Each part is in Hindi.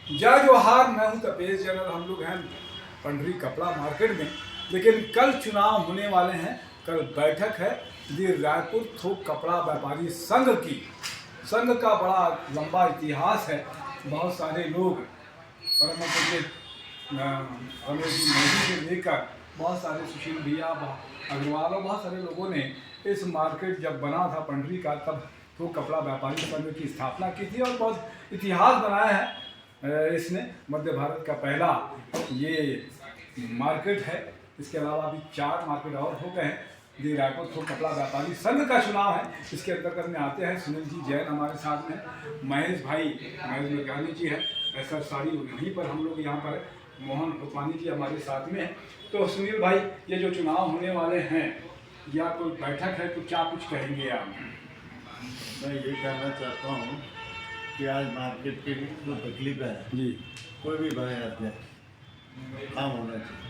जय जोहार। मैं हूं तपेश जनरल। हम लोग हैं पंडरी कपड़ा मार्केट में, लेकिन कल चुनाव होने वाले हैं। कल बैठक है दी रायपुर थोक कपड़ा व्यापारी संघ की। संघ का बड़ा लंबा इतिहास है। बहुत सारे लोग परम पूज्य रमेश जी मोदी से लेकर बहुत सारे सुशील भैया अग्रवाल और बहुत सारे लोगों ने इस मार्केट जब बना था पंडरी का, तब तो कपड़ा व्यापारी संघ की स्थापना की थी और बहुत इतिहास बनाया है। इसने मध्य भारत का पहला ये मार्केट है। इसके अलावा अभी 4 मार्केट और हो गए हैं। दी रायपुर थोक कपड़ा व्यापारी संघ का चुनाव है। इसके अंतर्गत में आते हैं सुनील जी जैन हमारे साथ में, महेश मरगानी जी है, ऐसा साड़ी वहीं पर हम लोग यहाँ पर, मोहन भोतवानी जी हमारे साथ में है। तो सुनील भाई, ये जो चुनाव होने वाले हैं या कोई बैठक है, तो क्या कुछ कहेंगे आप? मैं ये कहना चाहता हूँ कि आज मार्केट की जो तकलीफ है जी, कोई भी बने रहते काम होना चाहिए।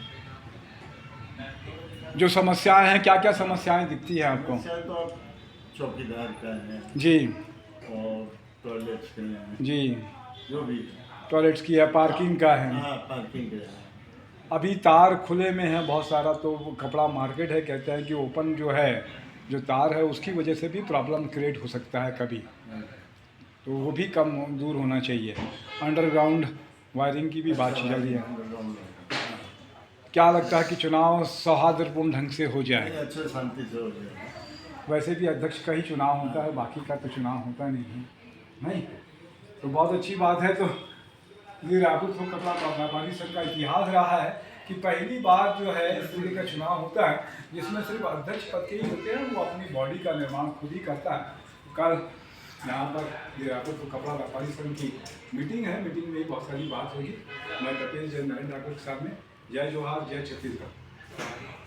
जो समस्याएं हैं, क्या क्या समस्याएं दिखती है आपको? समस्या तो अब चौकीदार का है जी और टॉयलेट्स के हैं, जी, जो भी टॉयलेट्स की है, पार्किंग का है। हाँ पार्किंग के है। अभी तार खुले में है बहुत सारा, तो वो कपड़ा मार्केट है, कहते हैं कि ओपन जो है, जो तार है उसकी वजह से भी प्रॉब्लम क्रिएट हो सकता है कभी, तो वो भी कम दूर होना चाहिए। अंडरग्राउंड वायरिंग की भी बात चल रही है। क्या लगता है कि चुनाव सौहार्दपूर्ण ढंग से हो जाए? अच्छे शांति से हो जाए। वैसे भी अध्यक्ष का ही चुनाव होता है, बाकी का तो चुनाव होता नहीं है। नहीं तो बहुत अच्छी बात है। तो ये रायपुर थोक कपड़ा व्यापारी संघ का इतिहास रहा है कि पहली बार जो है इस तरह का चुनाव होता है जिसमें सिर्फ अध्यक्ष पद के ही होते हैं, वो अपनी बॉडी का निर्माण खुद ही करता है। कल यहाँ पर ये रायपुर थोक कपड़ा व्यापारी संघ की मीटिंग है। मीटिंग में बहुत सारी बात होगी। मैं तपेश जैन नरेंद्र ठाकुर के सामने। जय जोहार, जय छत्तीसगढ़।